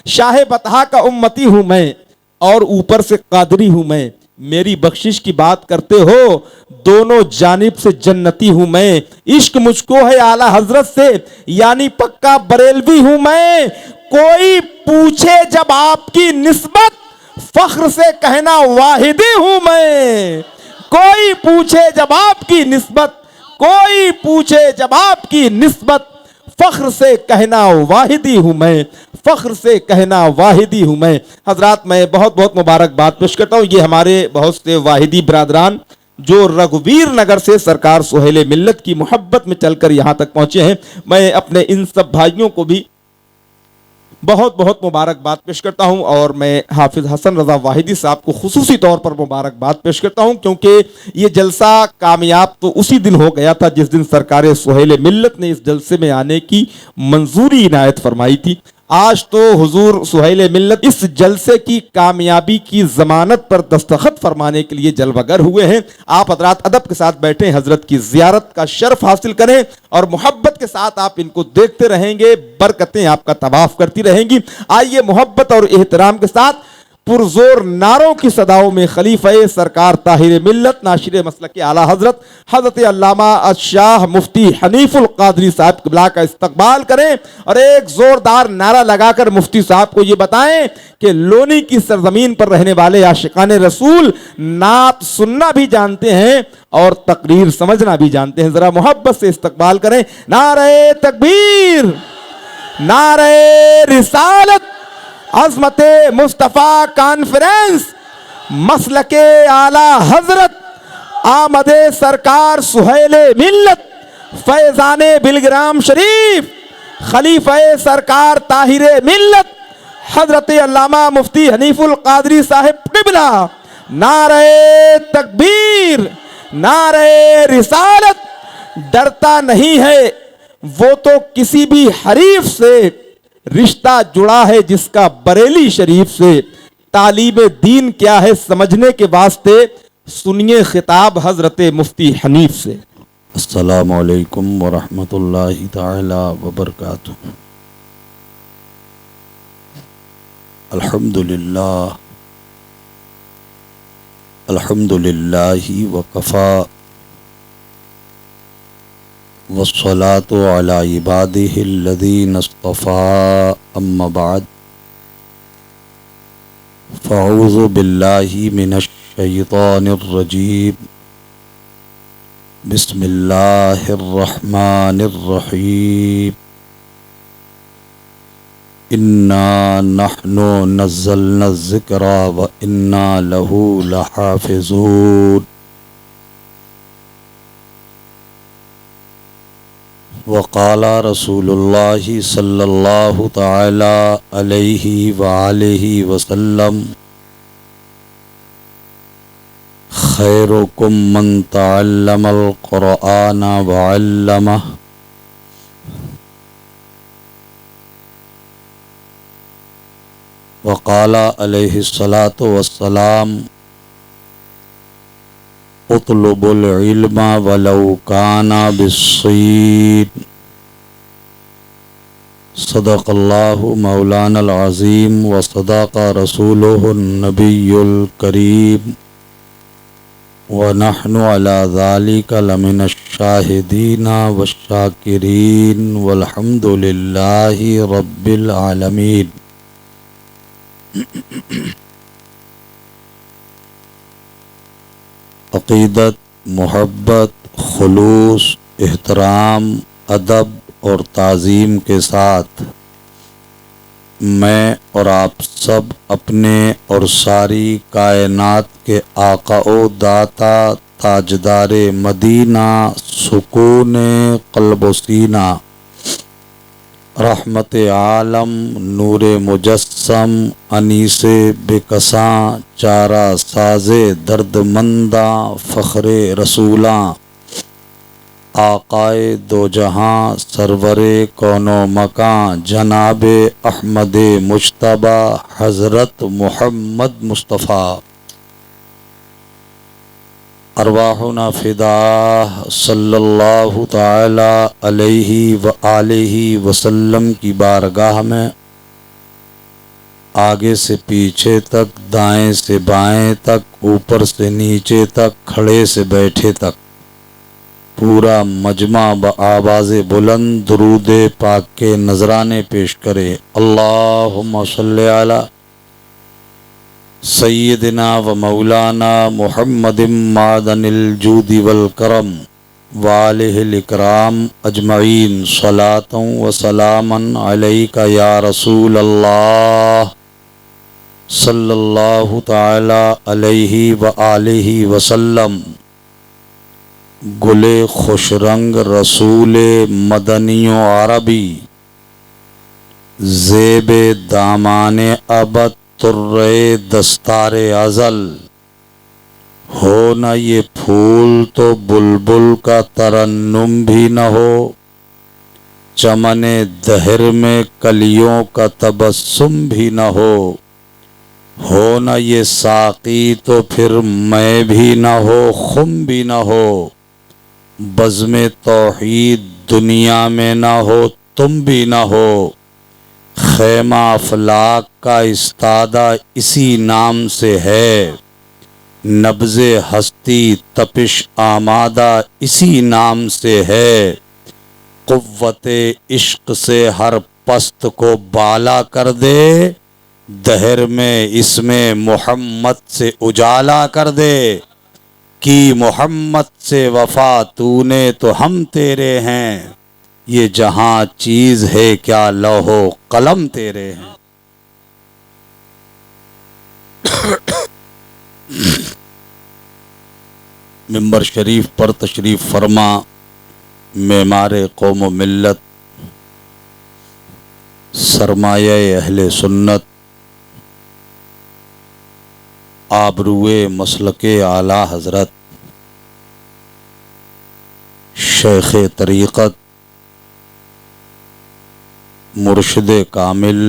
شاہ بطحا کا امتی ہوں میں اور اوپر سے قادری ہوں میں، میری بخشش کی بات کرتے ہو دونوں جانب سے جنتی ہوں میں، عشق مجھ کو ہے اعلیٰ حضرت سے یعنی پکا بریلوی ہوں میں، کوئی پوچھے جب آپ کی نسبت فخر سے کہنا واحدی ہوں میں، کوئی پوچھے جب آپ کی نسبت، کوئی پوچھے جب آپ کی نسبت فخر سے کہنا واحدی ہوں میں، فخر سے کہنا واحدی ہوں میں۔ حضرات میں بہت بہت مبارکباد پیش کرتا ہوں یہ ہمارے بہت سے واحدی برادران جو رگھویر نگر سے سرکار سہیل ملت کی محبت میں چل کر یہاں تک پہنچے ہیں، میں اپنے ان سب بھائیوں کو بھی بہت بہت مبارکباد پیش کرتا ہوں، اور میں حافظ حسن رضا واحدی صاحب کو خصوصی طور پر مبارکباد پیش کرتا ہوں کیونکہ یہ جلسہ کامیاب تو اسی دن ہو گیا تھا جس دن سرکار سہیل ملت نے اس جلسے میں آنے کی منظوری عنایت فرمائی تھی۔ آج تو حضور سہیل ملت اس جلسے کی کامیابی کی ضمانت پر دستخط فرمانے کے لیے جلوہ گر ہوئے ہیں۔ آپ حضرات ادب کے ساتھ بیٹھیں، حضرت کی زیارت کا شرف حاصل کریں اور محبت کے ساتھ آپ ان کو دیکھتے رہیں گے، برکتیں آپ کا طواف کرتی رہیں گی۔ آئیے محبت اور احترام کے ساتھ پرزور نعروں کی صداؤں میں خلیفہ سرکار طاہر ملت ناشر مسلک اعلیٰ حضرت حضرت علامہ شاہ مفتی حنیف القادری صاحب قبلہ کا استقبال کریں اور ایک زوردار نعرہ لگا کر مفتی صاحب کو یہ بتائیں کہ لونی کی سرزمین پر رہنے والے عاشقان رسول نعت سننا بھی جانتے ہیں اور تقریر سمجھنا بھی جانتے ہیں۔ ذرا محبت سے استقبال کریں۔ نعرہ تکبیر، نعرہ رسالت، عظمت مصطفیٰ کانفرنس، مسلک اعلیٰ حضرت، آمد سرکار سہیل ملت، فیضان بلگرام شریف، خلیفہ سرکار طاہر ملت حضرت علامہ مفتی حنیف القادری صاحب قبلہ، نعرہ تکبیر، نعرہ رسالت۔ ڈرتا نہیں ہے وہ تو کسی بھی حریف سے، رشتہ جڑا ہے جس کا بریلی شریف سے، تعلیم دین کیا ہے سمجھنے کے واسطے سنیے خطاب حضرت مفتی حنیف سے۔ السلام علیکم ورحمۃ اللہ تعالی وبرکاتہ۔ الحمدللہ وکفا والصلاة علی عبادہ الذین اصطفیٰ، اما بعد فاعوذ باللہ من الشیطان الرجیم، بسم اللہ الرحمن الرحیم، انا نحن نزلنا الذکر وانا لہ لحافظون۔ وقال رسول اللہ صلی اللہ تعالی علیہ وآلہ وسلم، خیرکم من تعلم القرآن وعلمہ۔ وقال علیہ الصلاۃ والسلام، اطلب العلم ولو کان بالصین۔ صدق اللہ مولانا العظیم وصدق رسولہ النبی الکریم، ونحن علی ذلک لمن الشاہدین والشاکرین والحمد للہ رب العالمین۔ عقیدت، محبت، خلوص، احترام، ادب اور تعظیم کے ساتھ میں اور آپ سب اپنے اور ساری کائنات کے آقا و داتا تاجدار مدینہ، سکون قلب و سینہ، رحمت عالم، نور مجسم، انیس بکساں، چارہ ساز درد منداں، فخر رسولاں، آقائے دو جہاں، سرور کون و مکان، جناب احمد مجتبیٰ حضرت محمد مصطفیٰ، ارواحنا فداہ صلی اللہ تعالی علیہ وآلہ وسلم کی بارگاہ میں آگے سے پیچھے تک، دائیں سے بائیں تک، اوپر سے نیچے تک، کھڑے سے بیٹھے تک پورا مجمع بآواز بلند درود پاک کے نذرانے پیش کرے۔ اللہم صلی علی سیدنا و مولانا محمد معدن الجود والکرم وآلہ الاکرام اجمعین، صلاۃ و سلاما علیک یا رسول اللہ صلی اللہ تعالی علیہ وآلہ وسلم۔ گلے خوش رنگ رسول مدنی و عربی، زیب دامان ابد ترے دستار ازل، ہو نہ یہ پھول تو بلبل کا ترنم بھی نہ ہو، چمن دہر میں کلیوں کا تبسم بھی نہ ہو نہ یہ ساقی تو پھر میں بھی نہ ہو، خم بھی نہ ہو، بزم توحید دنیا میں نہ ہو، تم بھی نہ ہو، خیمہ افلاک کا استادہ اسی نام سے ہے، نبض ہستی تپش آمادہ اسی نام سے ہے، قوت عشق سے ہر پست کو بالا کر دے، دہر میں اس میں محمد سے اجالا کر دے، کی محمد سے وفا تو نے تو ہم تیرے ہیں، یہ جہاں چیز ہے کیا لوح و قلم تیرے ہیں۔ ممبر شریف پر تشریف فرما معمار قوم و ملت، سرمایہ اہل سنت، آبروئے مسلک اعلی حضرت، شیخ طریقت، مرشد کامل،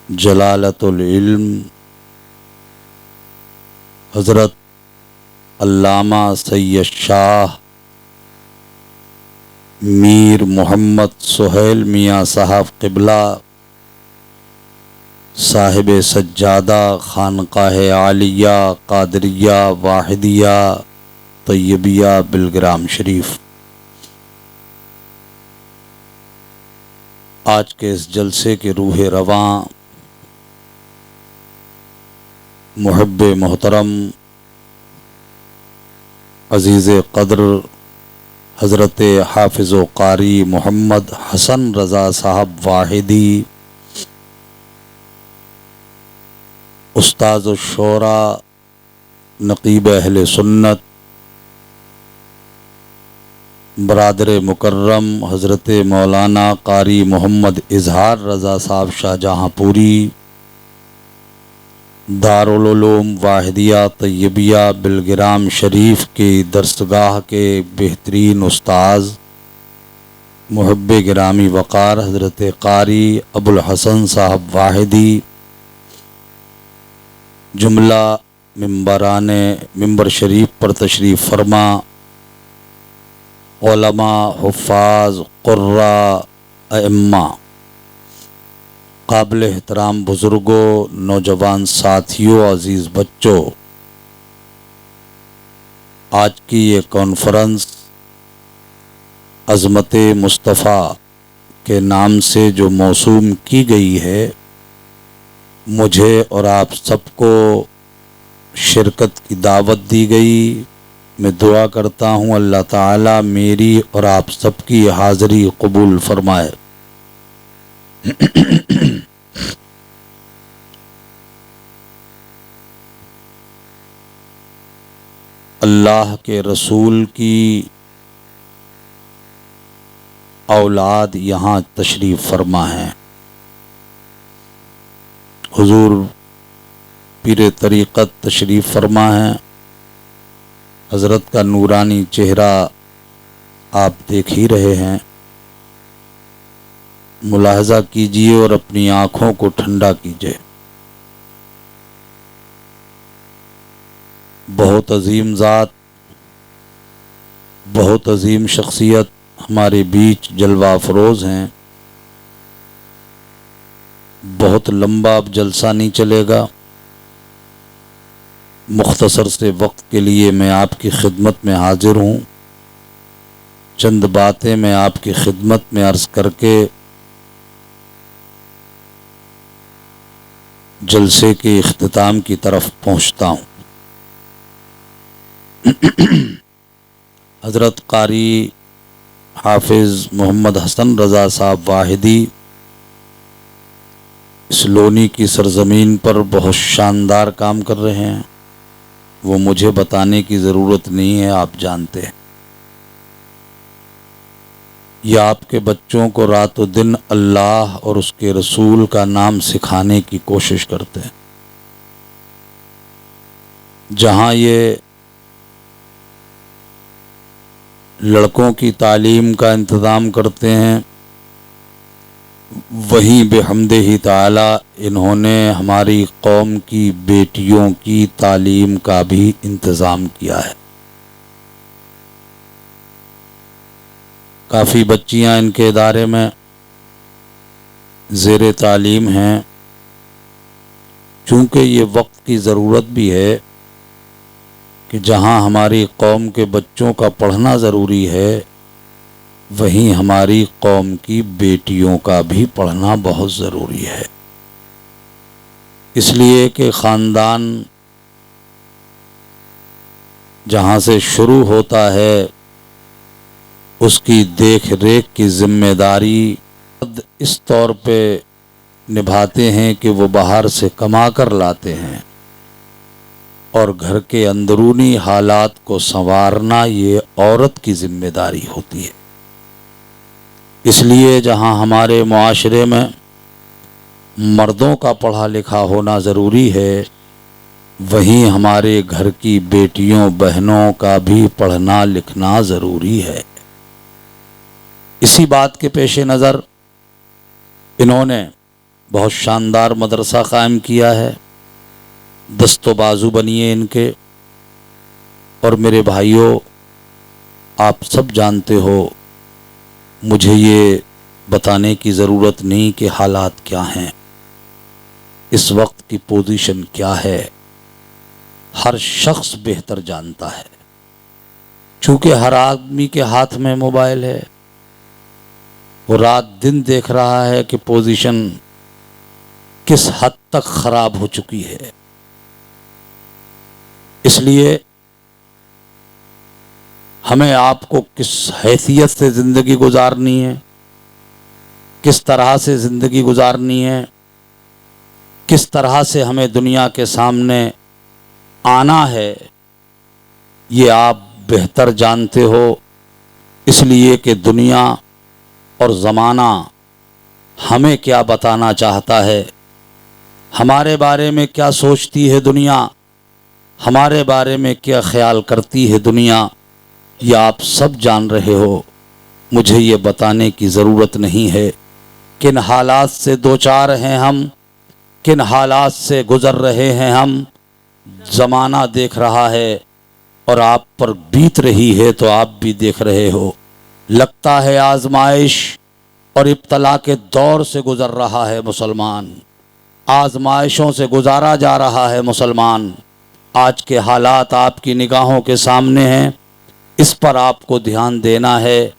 جلالت العلم، حضرت علامہ سید شاہ میر محمد سہیل میاں صاحب قبلہ، صاحب سجادہ خانقاہ عالیہ قادریہ واحدیہ طیبیہ بلگرام شریف، آج کے اس جلسے کے روح رواں محب محترم عزیز قدر حضرت حافظ و قاری محمد حسن رضا صاحب واحدی، استاذ الشورا نقیب اہل سنت، برادر مکرم حضرت مولانا قاری محمد اظہار رضا صاحب شاہ جہاں پوری، دارالعلوم واحدیہ طیبیہ بلگرام شریف کی درسگاہ کے بہترین استاذ محب گرامی وقار حضرت قاری ابوالحسن صاحب واحدی، جملہ ممبران ممبر شریف پر تشریف فرما، علماء، حفاظ، قراء، ائمہ، قابل احترام بزرگوں، نوجوان ساتھیوں، عزیز بچوں، آج کی یہ کانفرنس عظمت مصطفیٰ کے نام سے جو موسوم کی گئی ہے، مجھے اور آپ سب کو شرکت کی دعوت دی گئی۔ میں دعا کرتا ہوں اللہ تعالیٰ میری اور آپ سب کی حاضری قبول فرمائے۔ اللہ کے رسول کی اولاد یہاں تشریف فرما ہے، حضور پیر طریقت تشریف فرما ہے، حضرت کا نورانی چہرہ آپ دیکھ ہی رہے ہیں، ملاحظہ کیجئے اور اپنی آنکھوں کو ٹھنڈا کیجئے۔ بہت عظیم ذات، بہت عظیم شخصیت ہمارے بیچ جلوہ افروز ہیں، بہت لمبا اب جلسہ نہیں چلے گا، مختصر سے وقت کے لیے میں آپ کی خدمت میں حاضر ہوں۔ چند باتیں میں آپ کی خدمت میں عرض کر کے جلسے کے اختتام کی طرف پہنچتا ہوں۔ حضرت قاری حافظ محمد حسن رضا صاحب واحدی اس لونی کی سرزمین پر بہت شاندار کام کر رہے ہیں، وہ مجھے بتانے کی ضرورت نہیں ہے، آپ جانتے ہیں۔ یہ آپ کے بچوں کو رات و دن اللہ اور اس کے رسول کا نام سکھانے کی کوشش کرتے ہیں۔ جہاں یہ لڑکوں کی تعلیم کا انتظام کرتے ہیں، وہیں بحمدہ تعالی انہوں نے ہماری قوم کی بیٹیوں کی تعلیم کا بھی انتظام کیا ہے۔ کافی بچیاں ان کے ادارے میں زیر تعلیم ہیں۔ چونکہ یہ وقت کی ضرورت بھی ہے کہ جہاں ہماری قوم کے بچوں کا پڑھنا ضروری ہے، وہیں ہماری قوم کی بیٹیوں کا بھی پڑھنا بہت ضروری ہے۔ اس لیے کہ خاندان جہاں سے شروع ہوتا ہے اس کی دیکھ ریکھ کی ذمہ داری اس طور پہ نبھاتے ہیں کہ وہ باہر سے کما کر لاتے ہیں، اور گھر کے اندرونی حالات کو سنوارنا یہ عورت کی ذمہ داری ہوتی ہے۔ اس لیے جہاں ہمارے معاشرے میں مردوں کا پڑھا لکھا ہونا ضروری ہے، وہیں ہمارے گھر کی بیٹیوں بہنوں کا بھی پڑھنا لکھنا ضروری ہے۔ اسی بات کے پیش نظر انہوں نے بہت شاندار مدرسہ قائم کیا ہے، دست و بازو بنیے ان کے۔ اور میرے بھائیوں، آپ سب جانتے ہو، مجھے یہ بتانے کی ضرورت نہیں کہ حالات کیا ہیں، اس وقت کی پوزیشن کیا ہے، ہر شخص بہتر جانتا ہے۔ چونکہ ہر آدمی کے ہاتھ میں موبائل ہے، وہ رات دن دیکھ رہا ہے کہ پوزیشن کس حد تک خراب ہو چکی ہے۔ اس لیے ہمیں آپ کو کس حیثیت سے زندگی گزارنی ہے، کس طرح سے زندگی گزارنی ہے، کس طرح سے ہمیں دنیا کے سامنے آنا ہے، یہ آپ بہتر جانتے ہو۔ اس لیے کہ دنیا اور زمانہ ہمیں کیا بتانا چاہتا ہے، ہمارے بارے میں کیا سوچتی ہے دنیا، ہمارے بارے میں کیا خیال کرتی ہے دنیا، یہ آپ سب جان رہے ہو۔ مجھے یہ بتانے کی ضرورت نہیں ہے کن حالات سے دوچار ہیں ہم، کن حالات سے گزر رہے ہیں ہم۔ زمانہ دیکھ رہا ہے اور آپ پر بیت رہی ہے تو آپ بھی دیکھ رہے ہو۔ لگتا ہے آزمائش اور ابتلا کے دور سے گزر رہا ہے مسلمان، آزمائشوں سے گزارا جا رہا ہے مسلمان۔ آج کے حالات آپ کی نگاہوں کے سامنے ہیں، اس پر آپ کو دھیان دینا ہے،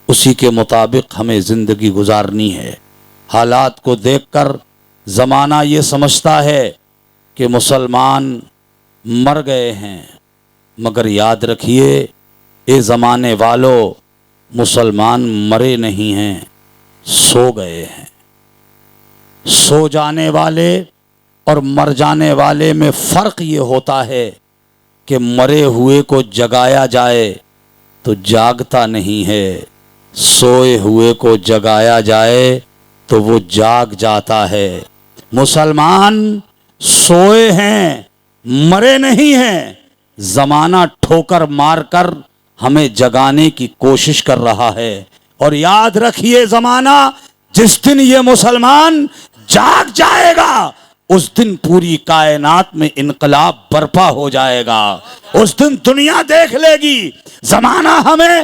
اسی کے مطابق ہمیں زندگی گزارنی ہے۔ حالات کو دیکھ کر زمانہ یہ سمجھتا ہے کہ مسلمان مر گئے ہیں، مگر یاد رکھیے اے زمانے والو، مسلمان مرے نہیں ہیں، سو گئے ہیں۔ سو جانے والے اور مر جانے والے میں فرق یہ ہوتا ہے کہ مرے ہوئے کو جگایا جائے تو جاگتا نہیں ہے، سوئے ہوئے کو جگایا جائے تو وہ جاگ جاتا ہے۔ مسلمان سوئے ہیں، مرے نہیں ہیں۔ زمانہ ٹھوکر مار کر ہمیں جگانے کی کوشش کر رہا ہے، اور یاد رکھیے زمانہ جس دن یہ مسلمان جاگ جائے گا، اس دن پوری کائنات میں انقلاب برپا ہو جائے گا، اس دن دنیا دیکھ لے گی۔ زمانہ ہمیں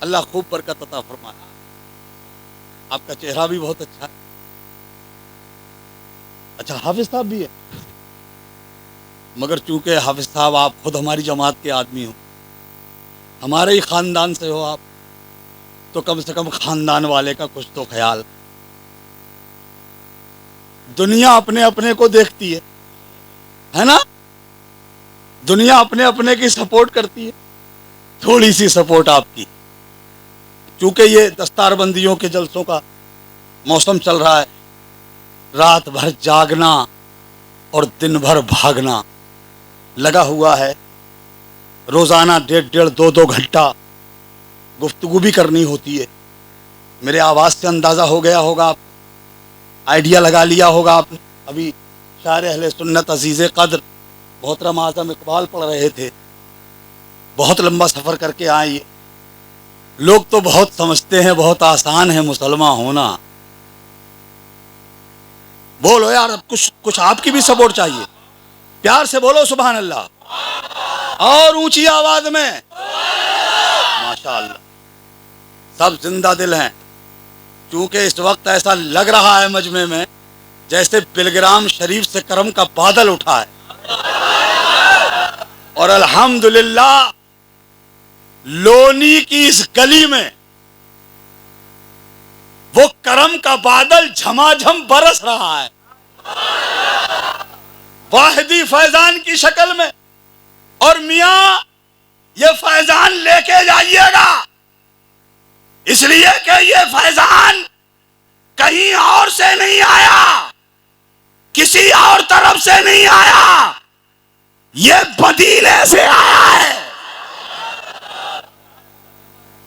اللہ خوب برکت عطا فرمائے. آپ کا چہرہ بھی بہت اچھا ہے. اچھا حافظ صاحب بھی ہے، مگر چونکہ حافظ صاحب آپ خود ہماری جماعت کے آدمی ہو، ہمارے ہی خاندان سے ہو آپ، تو کم سے کم خاندان والے کا کچھ تو خیال. دنیا اپنے اپنے کو دیکھتی ہے نا، دنیا اپنے اپنے کی سپورٹ کرتی ہے. تھوڑی سی سپورٹ آپ کی، چونکہ یہ دستار بندیوں کے جلسوں کا موسم چل رہا ہے، رات بھر جاگنا اور دن بھر بھاگنا لگا ہوا ہے. روزانہ 1.5-2 گھنٹہ گفتگو بھی کرنی ہوتی ہے. میرے آواز سے اندازہ ہو گیا ہوگا، آپ آئیڈیا لگا لیا ہوگا آپ نے. ابھی شاعر اہل سنت عزیز قدر محترم اعظم اقبال پڑھ رہے تھے، بہت لمبا سفر کر کے آئے. یہ لوگ تو بہت سمجھتے ہیں بہت آسان ہے مسلمان ہونا. بولو یار، کچھ آپ کی بھی سپورٹ چاہیے. پیار سے بولو سبحان اللہ، اور اونچی آواز میں ماشاء اللہ. سب زندہ دل ہیں. چونکہ اس وقت ایسا لگ رہا ہے مجمع میں جیسے بلگرام شریف سے کرم کا بادل اٹھا ہے. اور الحمدللہ لونی کی اس گلی میں وہ کرم کا بادل جھماجھم برس رہا ہے، واحدی فیضان کی شکل میں. اور میاں یہ فیضان لے کے جائیے گا، اس لیے کہ یہ فیضان کہیں اور سے نہیں آیا، کسی اور طرف سے نہیں آیا، یہ مدینے سے آیا ہے،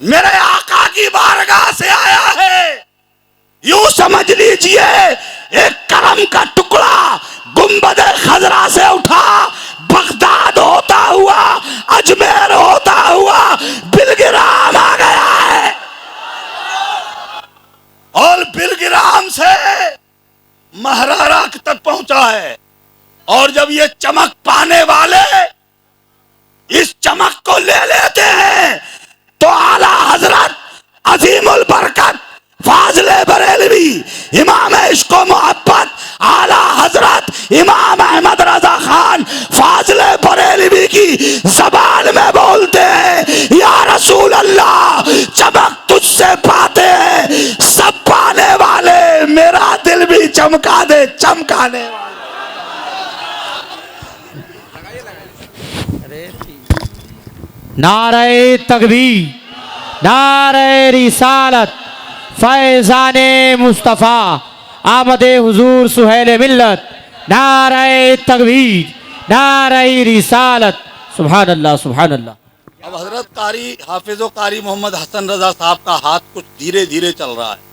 میرے آقا کی بارگاہ سے آیا ہے. یوں سمجھ لیجئے ایک کرم کا ٹکڑا گنبد خضرا سے اٹھا، بغداد ہوتا ہوا، اجمیر ہوتا ہوا بلگرام آ گیا ہے، اور بلگرام سے مہرارا تک پہنچا ہے. اور جب یہ چمک پانے والے اس چمک کو لے لیتے ہیں تو اعلیٰ حضرت عظیم البرکت فاضل بریلوی امام عشق و محبت اعلیٰ حضرت امام احمد رضا خان فاضل بریلوی کی زبان میں بولتے ہیں، یا رسول اللہ چمک تجھ سے پاتے ہیں سب پانے والے، میرا دل بھی چمکا دے چمکانے والے. نعرہ تکبیر، نعرہ رسالت، فیضان مصطفیٰ، آمد حضور سہیل ملت، نعرہ تکبیر، نعرہ رسالت. سبحان اللہ سبحان اللہ. اب حضرت قاری حافظ و قاری محمد حسن رضا صاحب کا ہاتھ کچھ دھیرے دھیرے چل رہا ہے.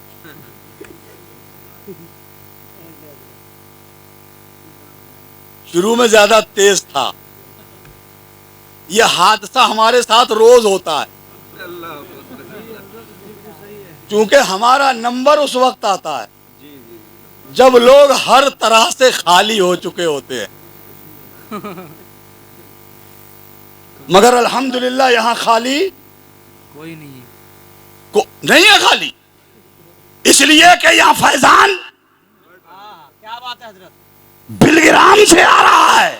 شروع میں زیادہ تیز تھا. یہ حادثہ ہمارے ساتھ روز ہوتا ہے، چونکہ ہمارا نمبر اس وقت آتا ہے جب لوگ ہر طرح سے خالی ہو چکے ہوتے ہیں. مگر الحمدللہ یہاں خالی کوئی نہیں نہیں ہے، خالی اس لیے کہ یہاں فیضان کیا بات ہے حضرت. بلگرام سے آ رہا ہے.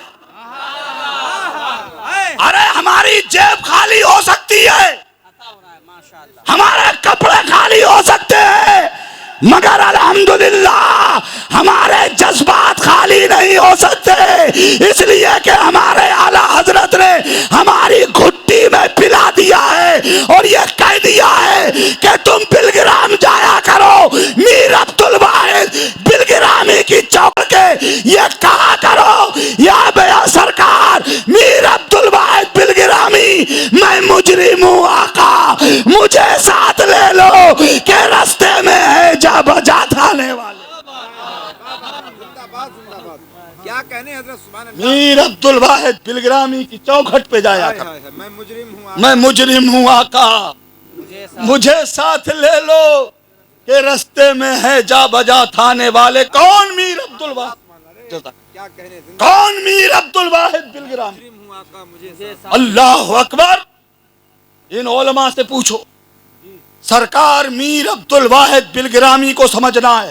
ارے ہماری جیب خالی ہو سکتی ہے، ہمارے کپڑے خالی ہو سکتے ہیں، مگر الحمدللہ ہمارے جذبات خالی نہیں ہو سکتے. اس لیے کہ ہمارے اعلیٰ حضرت نے ہماری گھٹی میں پلا دیا ہے اور یہ کہہ دیا ہے کہ تم بلگرام جایا کرو. میر عبد الواحد بلگرامی کی چوک کے یہ کہا کرو، یا بیا سرکار میر عبد الواحد بلگرامی میں مجرم ہوں آقا، مجھے ساتھ لے لو کہ رستے میں ہے جا بجا تھانے والے. کیا کہنے حضرت سبحان اللہ. میر عبد الواحد بلگرامی کی چوکھٹ پہ جایا کر، میں مجرم ہوں میں مجرم ہوں آقا، مجھے ساتھ لے لو کہ رستے میں ہے جا بجا تھانے والے. کون میر عبد الواحد؟ کیا کہنے کون میر عبد الواحد بلگرامی؟ مجرم ہوں آقا، مجھے اللہ اکبر. ان علماء سے پوچھو سرکار میر عبد الواحد بلگرامی کو سمجھنا ہے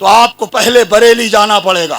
تو آپ کو پہلے بریلی جانا پڑے گا.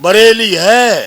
بریلی ہے,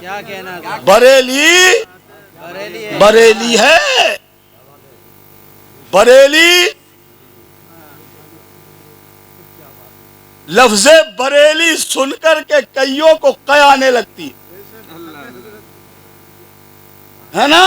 کیا کہنا تھا بریلی بریلی ہے ہے, بریلی لفظ بریلی سن کر کے کئیوں کو قے آنے لگتی ہے نا,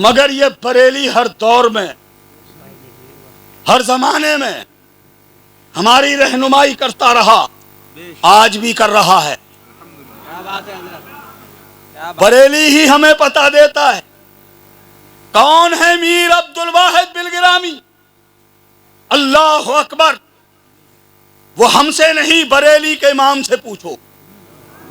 مگر یہ بریلی ہر دور میں, ہر زمانے میں ہماری رہنمائی کرتا رہا, آج بھی کر رہا ہے. کیا بات ہے حضرت, کیا بات. بریلی ہی ہمیں پتہ دیتا ہے کون ہے میر عبد الواحد بلگرامی. اللہ اکبر, وہ ہم سے نہیں بریلی کے امام سے پوچھو.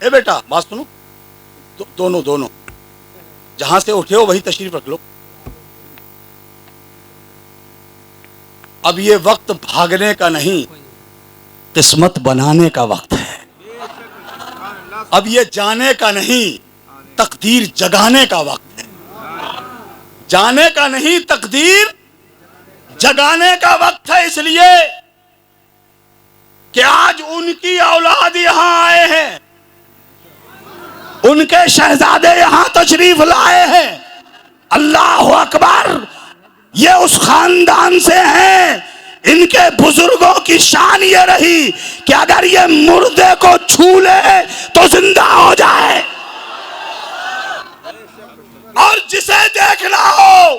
اے بیٹا بات سنو, دونوں جہاں سے اٹھے ہو وہی تشریف رکھ لو. اب یہ وقت بھاگنے کا نہیں, قسمت بنانے کا وقت ہے. اب یہ جانے کا نہیں, تقدیر جگانے کا وقت ہے. جانے کا نہیں, تقدیر جگانے کا وقت ہے. اس لیے کہ آج ان کی اولاد یہاں آئے ہیں, ان کے شہزادے یہاں تشریف لائے ہیں. اللہ اکبر, یہ اس خاندان سے ہیں, ان کے بزرگوں کی شان یہ رہی کہ اگر یہ مردے کو چھو لے تو زندہ ہو جائے, اور جسے دیکھنا ہو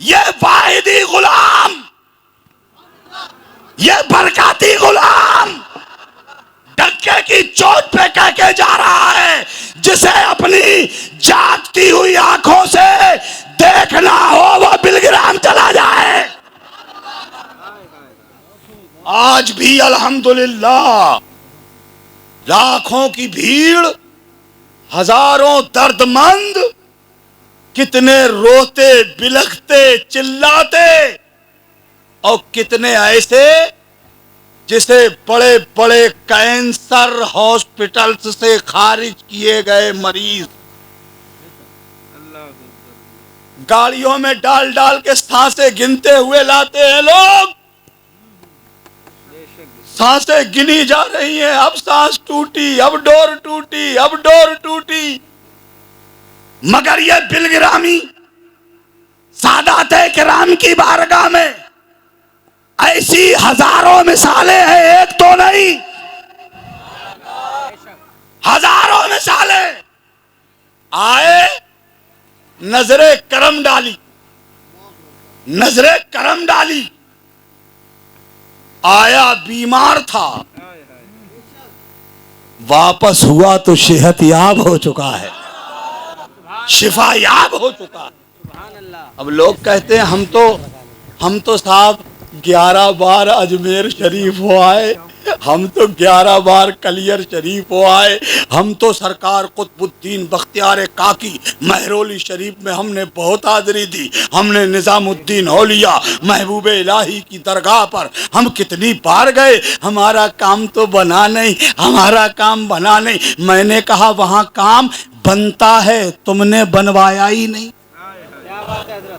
یہ واحدی غلام, یہ برکاتی غلام ڈنکے کی چوٹ پہ کہہ کے جا رہا ہے, جسے اپنی جاگتی ہوئی آنکھوں سے دیکھنا ہو وہ بلگرام چلا جائے. آج بھی الحمدللہ لاکھوں کی بھیڑ, ہزاروں درد مند, کتنے روتے بلکتے چلاتے, اور کتنے ایسے جسے بڑے بڑے کینسر ہاسپٹلز سے خارج کیے گئے مریض گاڑیوں میں ڈال ڈال کے سانسیں گنتے ہوئے لاتے ہیں لوگ. سانسیں گنی جا رہی ہیں, اب سانس ٹوٹی, اب ڈور ٹوٹی, اب ڈور ٹوٹی. مگر یہ بلگرامی سادات کرام کی بارگاہ میں ایسی ہزاروں مثالیں ہیں, ایک تو نہیں, ہزاروں مثالیں. آئے, نظر کرم ڈالی, نظر کرم ڈالی, آیا بیمار تھا, واپس ہوا تو صحت یاب ہو چکا ہے, شفا یاب ہو چکا ہے. سبحان اللہ. اب لوگ کہتے ہیں ہم تو صاحب 11 بار اجمیر شریف ہو آئے, ہم تو 11 بار کلیر شریف ہو آئے, ہم تو سرکار قطب الدین بختیار کاکی مہرولی شریف میں ہم نے بہت حاضری دی, ہم نے نظام الدین اولیاء محبوب الہی کی درگاہ پر ہم کتنی بار گئے, ہمارا کام تو بنا نہیں, ہمارا کام بنا نہیں. میں نے کہا وہاں کام بنتا ہے, تم نے بنوایا ہی نہیں. کیا بات ہے حضرت.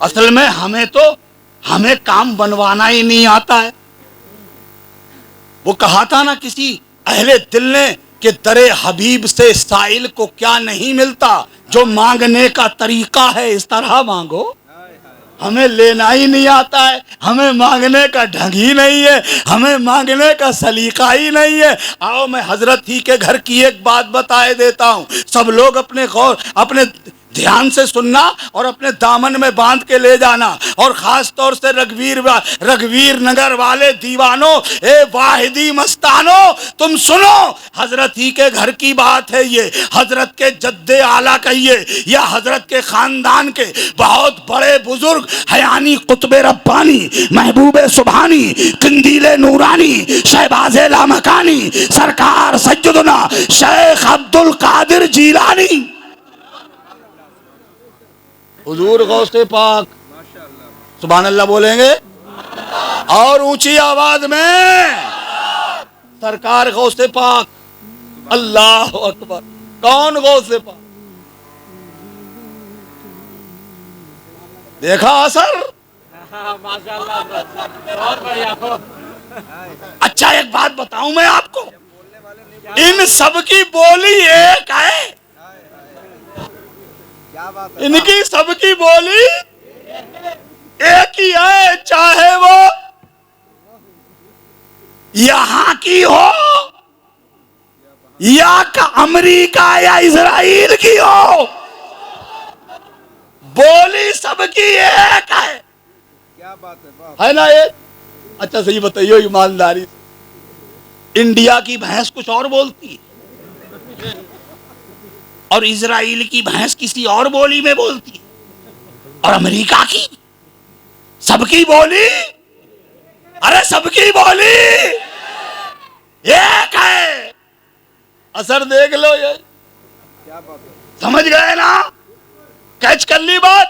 اصل میں ہمیں کام بنوانا ہی نہیں آتا ہے. وہ کہا تھا نا کسی اہل دل نے کہ در حبیب سے سائل کو کیا نہیں ملتا, جو مانگنے کا طریقہ ہے اس طرح مانگو. ہمیں لینا ہی نہیں آتا ہے, ہمیں مانگنے کا ڈھنگ ہی نہیں ہے, ہمیں مانگنے کا سلیقہ ہی نہیں ہے. آؤ میں حضرت ہی کے گھر کی ایک بات بتائے دیتا ہوں, سب لوگ اپنے دھیان سے سننا اور اپنے دامن میں باندھ کے لے جانا, اور خاص طور سے رگویر نگر والے دیوانوں, اے واحدی مستانوں, تم سنو, حضرت ہی کے گھر کی بات ہے یہ, حضرت کے جد اعلیٰ کہیے یا حضرت کے خاندان کے بہت بڑے بزرگ حیانی قطب ربانی محبوب سبحانی قندیل نورانی شہباز لامکانی سرکار سیدنا شیخ عبد القادر جیلانی حضور غوث پاک, سبحان اللہ بولیں گے. اور اونچی آواز میں سرکار غوث پاک اللہ اکبر. کون غوث پاک؟ دیکھا اثر. ماشاء اللہ حضرت بہت بڑھیا اچھا ایک بات بتاؤں میں آپ کو, ان سب کی بولی ایک ہے. کیا بات ہے. ان کی سب کی بولی ایک ہی ہے, چاہے وہ یہاں کی ہو یا امریکہ یا اسرائیل کی ہو, بولی سب کی ایک ہے. کیا بات ہے. واہ. ہے نا ایک. اچھا صحیح بتائیے ایمانداری سے, انڈیا کی بھینس کچھ اور بولتی ہے اور اسرائیل کی بھینس کسی اور بولی میں بولتی ہے, اور امریکہ کی سب کی بولی, ارے سب کی بولی ایک ہے. اثر دیکھ لو یہ. کیا بات ہے. سمجھ گئے نا, کیچ کر لی بات.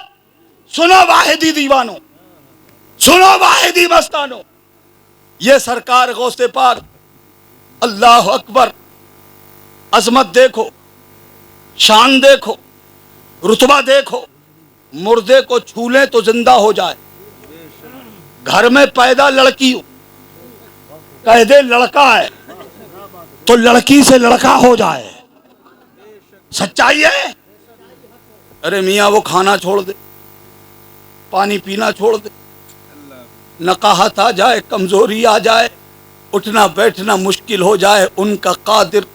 سنو واحدی دیوانوں, سنو واحدی مستانوں, یہ سرکار غوث پاک اللہ اکبر. عظمت دیکھو, شان دیکھو, رتبہ دیکھو. مردے کو چھو لیں تو زندہ ہو جائے. گھر میں پیدا لڑکی ہو, کہہ دے لڑکا ہے تو لڑکی سے لڑکا ہو جائے. سچائی ہے. ارے میاں وہ کھانا چھوڑ دے, پانی پینا چھوڑ دے, نقاہت آ جائے, کمزوری آ جائے, اٹھنا بیٹھنا مشکل ہو جائے, ان کا قادر,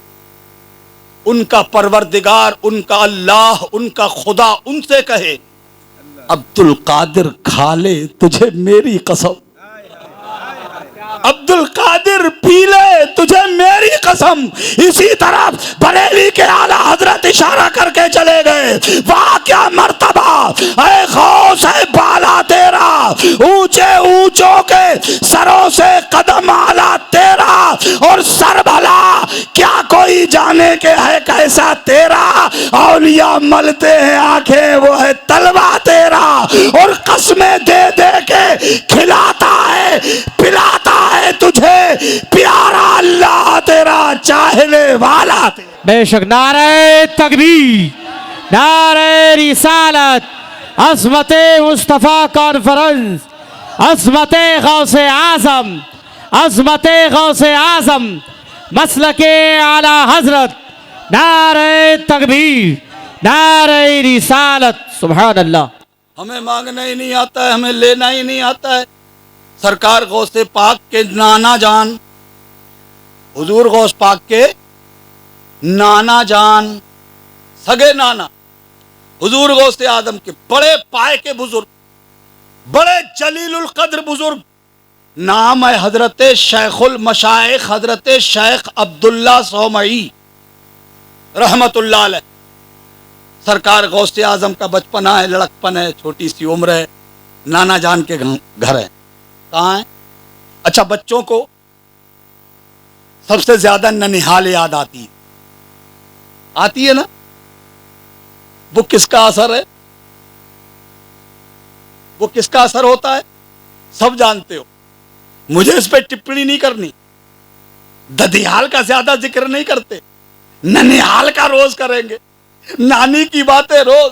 ان کا پروردگار, ان کا اللہ, ان کا خدا ان سے کہے عبد القادر کھا لے تجھے میری قسم, عبد القادر پی لے تجھے میری قسم. اسی طرح بریلی کے اعلیٰ حضرت اشارہ کر کے چلے گئے, واہ کیا مرتبہ اے غوث ہے بالا تیرا, اونچے اونچوں کے سروں سے قدم اعلیٰ تیرا, اور سر بھلا کیا کوئی جانے کے ہے کیسا تیرا. اولیاء ملتے ہیں آنکھیں وہ ہے تلوا تیرا, اور قسمیں دے دے کے کھلاتا ہے پلاتا ہے تجھے پیارا اللہ تیرا, چاہنے والا تیرا. بے شک. نعرہ تکبیر, نعرہ رسالت, عظمت مصطفیٰ کانفرنس, عظمت غوث اعظم, عظمت غوث اعظم, مسلک اعلی حضرت. نعرہ تکبیر, نعرہ رسالت. سبحان اللہ. ہمیں مانگنا ہی نہیں آتا ہے, ہمیں لینا ہی نہیں آتا ہے. سرکار غوث پاک کے نانا جان, حضور غوث پاک کے نانا جان, سگے نانا, حضور غوث اعظم کے بڑے پائے کے بزرگ, بڑے جلیل القدر بزرگ, نام ہے حضرت شیخ المشائخ حضرت شیخ عبداللہ صومعی رحمت اللہ علیہ. سرکار غوث اعظم کا بچپنا ہے, لڑکپن ہے, چھوٹی سی عمر ہے, نانا جان کے گھر ہے. کہاں ہے؟ اچھا بچوں کو سب سے زیادہ ننہال یاد آتی ہے, آتی ہے نا. وہ کس کا اثر ہے, وہ کس کا اثر ہوتا ہے سب جانتے ہو. مجھے اس پہ ٹپڑی نہیں کرنی. ددیال کا زیادہ ذکر نہیں کرتے, ننہال کا روز کریں گے. نانی کی باتیں روز,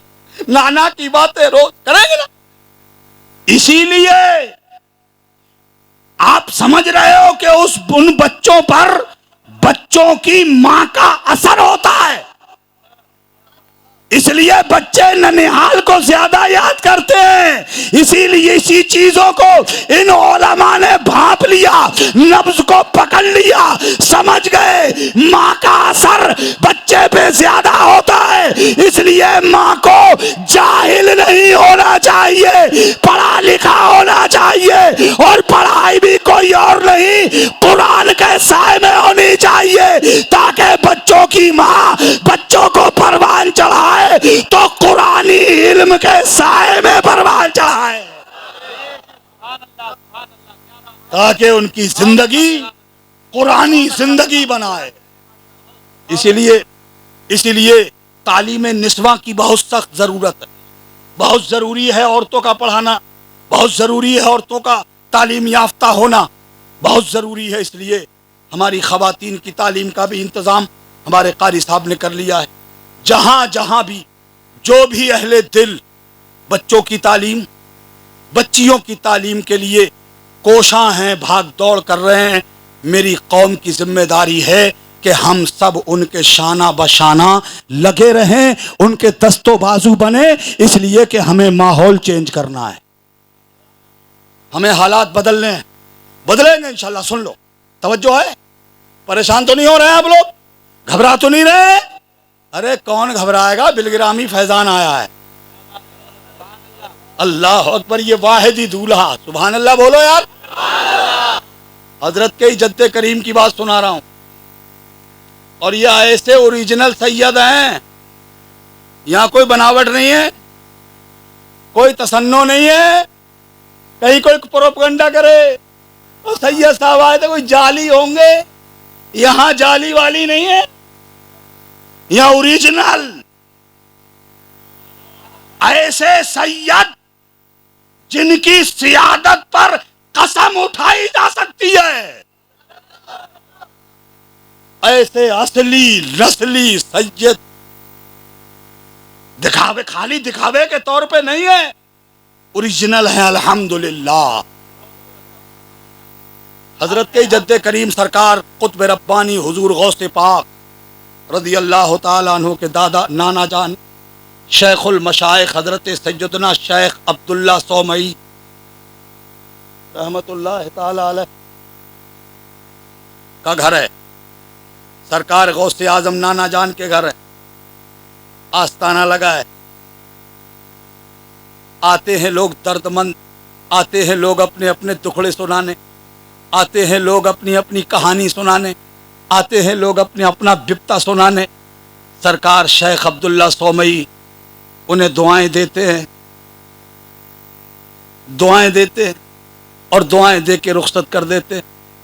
نانا کی باتیں روز کریں گے نا. اسی لیے آپ سمجھ رہے ہو کہ ان بچوں پر بچوں کی ماں کا اثر ہوتا ہے. اس لیے بچے ننہال کو زیادہ یاد کرتے ہیں. اسی لیے اسی چیزوں کو ان علماء نے بھانپ لیا, نبض کو پکڑ لیا, سمجھ گئے ماں کا اثر بچے پہ زیادہ ہوتا ہے. اس لیے ماں کو جاہل نہیں ہونا چاہیے, پڑھا لکھا ہونا چاہیے, اور پڑھائی بھی کوئی اور نہیں قرآن کے سائے میں ہونی چاہیے, تاکہ بچوں کی ماں بچوں کو پروان چڑھائے تو قرآنی علم کے سائے میں پروان چڑھائے, تاکہ ان کی زندگی قرآنی زندگی بنائے. اسی لیے تعلیم نسواں کی بہت سخت ضرورت ہے. بہت ضروری ہے عورتوں کا پڑھانا, بہت ضروری ہے عورتوں کا تعلیم یافتہ ہونا بہت ضروری ہے، اس لیے ہماری خواتین کی تعلیم کا بھی انتظام ہمارے قاری صاحب نے کر لیا ہے۔ جہاں جہاں بھی جو بھی اہل دل بچوں کی تعلیم، بچیوں کی تعلیم کے لیے کوشاں ہیں، بھاگ دوڑ کر رہے ہیں، میری قوم کی ذمہ داری ہے کہ ہم سب ان کے شانہ بشانہ لگے رہیں، ان کے دست و بازو بنے، اس لیے کہ ہمیں ماحول چینج کرنا ہے، ہمیں حالات بدلنے ہیں، بدلیں گے انشاءاللہ۔ سن لو، توجہ ہے؟ پریشان تو نہیں ہو رہے ہیں آپ لوگ؟ گھبرا تو نہیں رہے؟ ارے کون گھبرائے گا، بالگرامی فیضان آیا ہے۔ اللہ اکبر، یہ واحدی دولہا، سبحان اللہ بولو یار۔ حضرت کے جد کریم کی بات سنا رہا ہوں، اور یہ ایسے اوریجنل سید ہیں، یہاں کوئی بناوٹ نہیں ہے، کوئی تصنع نہیں ہے، کہیں کوئی پروپگنڈا کرے اور سید صاحب آئے تو کوئی جعلی ہوں گے، یہاں جعلی والی نہیں ہے، یہاں اوریجنل ایسے سید جن کی سیادت پر قسم اٹھائی جا سکتی ہے، ایسے اصلی نسلی سید، دکھاوے، خالی دکھاوے کے طور پہ نہیں ہے، اوریجنل ہے الحمدللہ۔ حضرت کے جد کریم سرکار قطب ربانی حضور غوث پاک رضی اللہ تعالیٰ عنہ کے دادا نانا جان شیخ المشائخ حضرت سیدنا شیخ عبداللہ سومئی رحمت اللہ تعالیٰ علیہ کا گھر ہے، سرکار غوث اعظم نانا جان کے گھر ہے، آستانہ لگا ہے، آتے ہیں لوگ درد مند، آتے ہیں لوگ اپنے اپنے دکھڑے سنانے، آتے ہیں لوگ اپنی اپنی کہانی سنانے، آتے ہیں لوگ اپنے اپنا بپتا سنانے، سرکار شیخ عبداللہ سومئی انہیں دعائیں دیتے ہیں، دعائیں دیتے ہیں اور دعائیں دے کے رخصت کر دیتے ہیں۔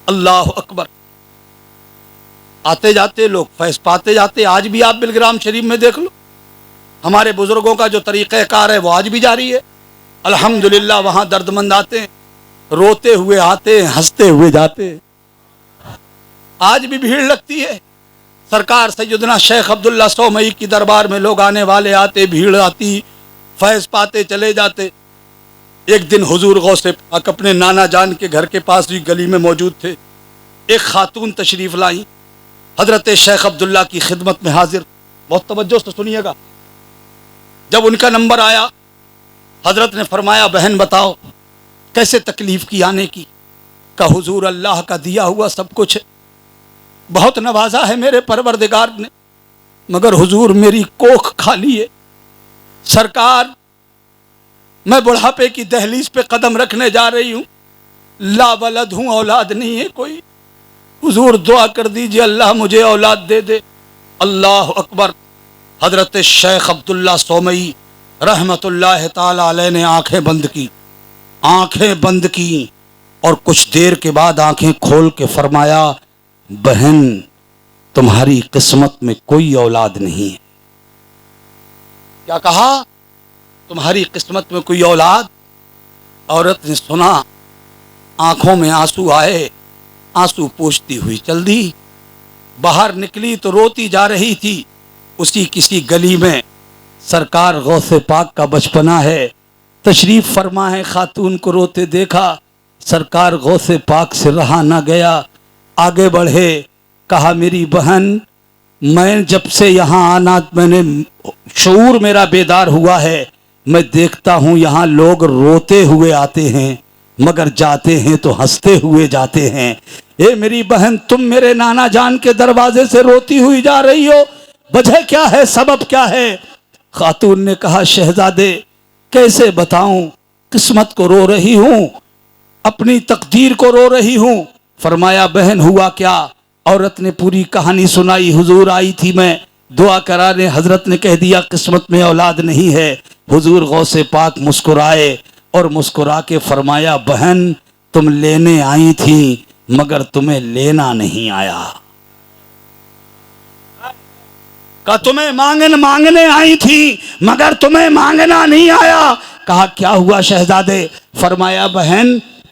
اللہ اکبر، آتے جاتے لوگ فیض پاتے جاتے۔ آج بھی آپ بلگرام شریف میں دیکھ لو، ہمارے بزرگوں کا جو طریقہ کار ہے وہ آج بھی جاری ہے الحمدللہ۔ وہاں درد مند آتے ہیں، روتے ہوئے آتے ہیں، ہنستے ہوئے جاتے ہیں، آج بھی بھیڑ لگتی ہے۔ سرکار سیدنا شیخ عبداللہ سومئی کی دربار میں لوگ آنے والے آتے، بھیڑ آتی، فیض پاتے چلے جاتے۔ ایک دن حضور غوث پاک اپنے نانا جان کے گھر کے پاس ہی گلی میں موجود تھے، ایک خاتون تشریف لائیں، حضرت شیخ عبداللہ کی خدمت میں حاضر۔ بہت توجہ سے سنیے گا، جب ان کا نمبر آیا حضرت نے فرمایا بہن بتاؤ کیسے تکلیف کی آنے کی؟ کہ حضور اللہ کا دیا ہوا سب کچھ ہے، بہت نوازا ہے میرے پروردگار نے، مگر حضور میری کوکھ خالی ہے، سرکار میں بڑھاپے کی دہلیز پہ قدم رکھنے جا رہی ہوں، لا ولد ہوں، اولاد نہیں ہے کوئی، حضور دعا کر دیجئے اللہ مجھے اولاد دے دے۔ اللہ اکبر، حضرت شیخ عبداللہ سومئی رحمت اللہ تعالی علیہ نے آنکھیں بند کی، آنکھیں بند کی، اور کچھ دیر کے بعد آنکھیں کھول کے فرمایا بہن تمہاری قسمت میں کوئی اولاد نہیں ہے۔ کیا کہا؟ تمہاری قسمت میں کوئی اولاد؟ عورت نے سنا، آنکھوں میں آنسو آئے، آنسو پوچھتی ہوئی چل دی، باہر نکلی تو روتی جا رہی تھی۔ اسی کسی گلی میں سرکار غوث پاک کا بچپنا ہے، تشریف فرما ہے، خاتون کو روتے دیکھا، سرکار غوث پاک سے رہا نہ گیا، آگے بڑھے، کہا میری بہن میں جب سے یہاں آنا میں نے شعور میرا بیدار ہوا ہے، میں دیکھتا ہوں یہاں لوگ روتے ہوئے آتے ہیں مگر جاتے ہیں تو ہنستے ہوئے جاتے ہیں، اے میری بہن تم میرے نانا جان کے دروازے سے روتی ہوئی جا رہی ہو، وجہ کیا ہے، سبب کیا ہے؟ خاتون نے کہا شہزادے کیسے بتاؤں، قسمت کو رو رہی ہوں، اپنی تقدیر کو رو رہی ہوں۔ فرمایا بہن ہوا کیا؟ عورت نے پوری کہانی سنائی، حضور آئی تھی میں دعا کرانے، حضرت نے کہہ دیا قسمت میں اولاد نہیں ہے۔ حضور غوث پاک مسکرائے اور مسکرا کے فرمایا بہن تم لینے آئی تھی مگر تمہیں لینا نہیں آیا، کہا تمہیں مانگنے آئی تھی مگر تمہیں مانگنا نہیں آیا۔ کہا کیا ہوا شہزادے؟ فرمایا بہن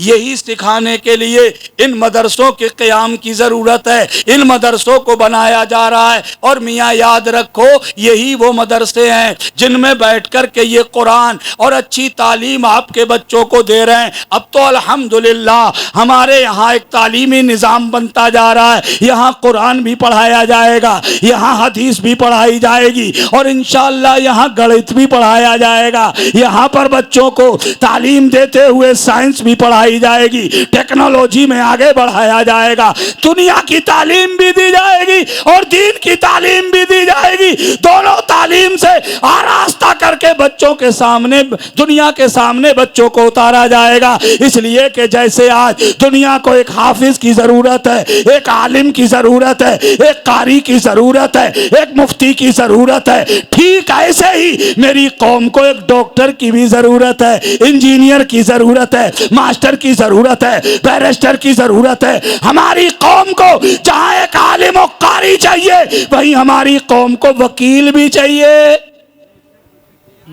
یہی سکھانے کے لیے ان مدرسوں کے قیام کی ضرورت ہے، ان مدرسوں کو بنایا جا رہا ہے۔ اور میاں یاد رکھو یہی وہ مدرسے ہیں جن میں بیٹھ کر کے یہ قرآن اور اچھی تعلیم آپ کے بچوں کو دے رہے ہیں۔ اب تو الحمدللہ ہمارے یہاں ایک تعلیمی نظام بنتا جا رہا ہے، یہاں قرآن بھی پڑھایا جائے گا، یہاں حدیث بھی پڑھائی جائے گی، اور انشاءاللہ یہاں گڑت بھی پڑھایا جائے گا، یہاں پر بچوں کو تعلیم دیتے ہوئے سائنس بھی پڑھائی جائے گی، ٹیکنالوجی میں آگے بڑھایا جائے گا، دنیا کی تعلیم بھی دی جائے گی اور دین کی تعلیم بھی دی جائے گی، دونوں تعلیم سے آراستہ کر کے بچوں کے سامنے، دنیا کے سامنے بچوں کو اتارا جائے گا۔ اس لیے کہ جیسے آج دنیا کو ایک حافظ کی ضرورت ہے، ایک عالم کی ضرورت ہے، ایک قاری کی ضرورت ہے، ایک مفتی کی ضرورت ہے، ٹھیک ایسے ہی میری قوم کو ایک ڈاکٹر کی بھی ضرورت ہے، انجینئر کی ضرورت ہے، ماسٹر کی ضرورت ہے، بیرسٹر کی ضرورت ہے۔ ہماری قوم کو جہاں ایک عالم و قاری چاہیے وہیں ہماری قوم کو وکیل بھی چاہیے،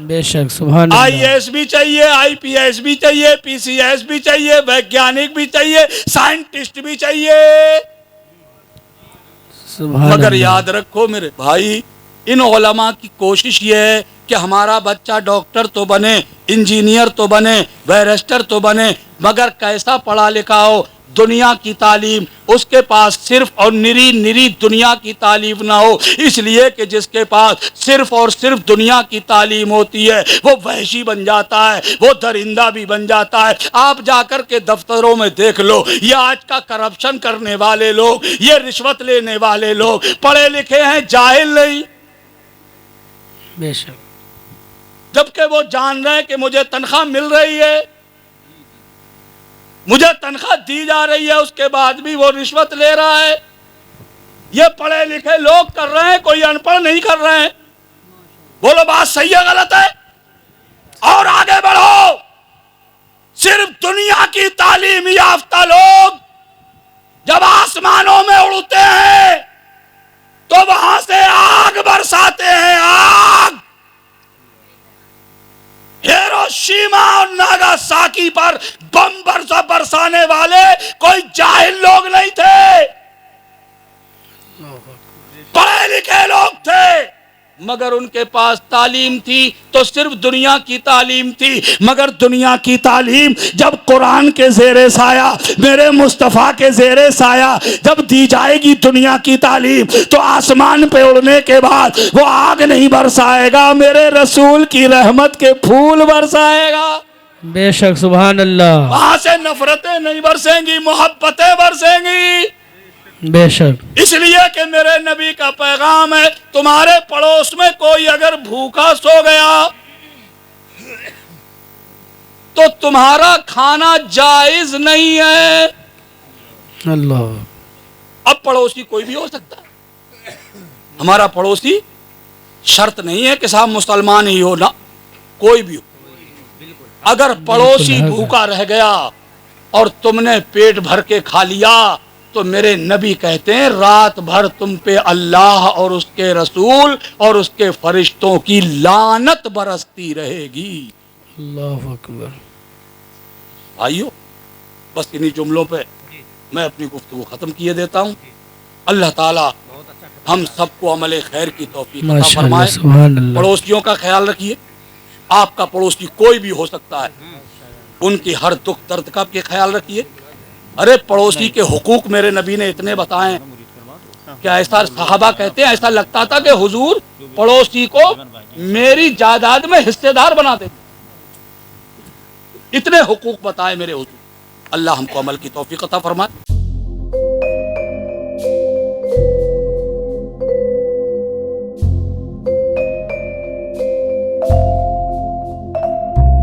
بے شک، سبحان آئی اللہ، ایس بھی چاہیے، آئی پی ایس بھی چاہیے، پی سی ایس بھی چاہیے، ویگیانک بھی چاہیے، سائنٹسٹ بھی چاہیے۔ سبحان مگر اللہ۔ یاد رکھو میرے بھائی، ان علماء کی کوشش یہ ہے کہ ہمارا بچہ ڈاکٹر تو بنے، انجینئر تو بنے، بیرسٹر تو بنے، مگر کیسا پڑھا لکھا ہو، دنیا کی تعلیم اس کے پاس صرف اور نری دنیا کی تعلیم نہ ہو۔ اس لیے کہ جس کے پاس صرف اور صرف دنیا کی تعلیم ہوتی ہے وہ وحشی بن جاتا ہے، وہ درندہ بھی بن جاتا ہے۔ آپ جا کر کے دفتروں میں دیکھ لو، یہ آج کا کرپشن کرنے والے لوگ، یہ رشوت لینے والے لوگ پڑھے لکھے ہیں، جاہل نہیں، بے شک، جبکہ وہ جان رہے ہیں کہ مجھے تنخواہ مل رہی ہے، مجھے تنخواہ دی جا رہی ہے، اس کے بعد بھی وہ رشوت لے رہا ہے۔ یہ پڑھے لکھے لوگ کر رہے ہیں، کوئی ان پڑھ نہیں کر رہے ہیں۔ بولو بات صحیح ہے غلط ہے؟ اور آگے بڑھو، صرف دنیا کی تعلیم یافتہ لوگ جب آسمانوں میں اڑتے ہیں تو وہاں سے آگ برساتے ہیں، آگ۔ ہیروشیما اور ناگاساکی پر بم برسانے والے کوئی جاہل لوگ نہیں تھے، پڑھے لکھے لوگ تھے، مگر ان کے پاس تعلیم تھی تو صرف دنیا کی تعلیم تھی۔ مگر دنیا کی تعلیم جب قرآن کے زیر سایہ، میرے مصطفیٰ کے زیر سایہ جب دی جائے گی دنیا کی تعلیم، تو آسمان پہ اڑنے کے بعد وہ آگ نہیں برسائے گا، میرے رسول کی رحمت کے پھول برسائے گا۔ بے شک، سبحان اللہ، وہاں سے نفرتیں نہیں برسیں گی، محبتیں برسیں گی۔ بے شک، اس لیے کہ میرے نبی کا پیغام ہے، تمہارے پڑوس میں کوئی اگر بھوکا سو گیا تو تمہارا کھانا جائز نہیں ہے۔ اللہ، اب پڑوسی کوئی بھی ہو سکتا ہے، ہمارا پڑوسی شرط نہیں ہے کہ صاحب مسلمان ہی ہو، نہ کوئی بھی ہو۔ اگر پڑوسی بھوکا رہ گیا اور تم نے پیٹ بھر کے کھا لیا تو میرے نبی کہتے ہیں رات بھر تم پہ اللہ اور اس کے رسول اور اس کے فرشتوں کی لعنت برستی رہے گی۔ اللہ اکبر۔ بھائیو، بس انہی جملوں پہ میں اپنی گفتگو ختم کیے دیتا ہوں۔ اللہ تعالی ہم سب کو عمل خیر کی توفیق عطا ماشاء اللہ، فرمائے۔ سبحان اللہ، پڑوسیوں کا خیال رکھیے، آپ کا پڑوسی کوئی بھی ہو سکتا ہے، ان کی ہر دکھ درد کا بھی خیال رکھیے۔ ارے پڑوسی کے حقوق میرے نبی نے اتنے بتائے کہ ایسا صحابہ کہتے ہیں ایسا لگتا تھا کہ حضور پڑوسی کو میری جائیداد میں حصے دار بنا دیتے، اتنے حقوق بتائے میرے حضور۔ اللہ ہم کو عمل کی توفیق عطا فرمائے۔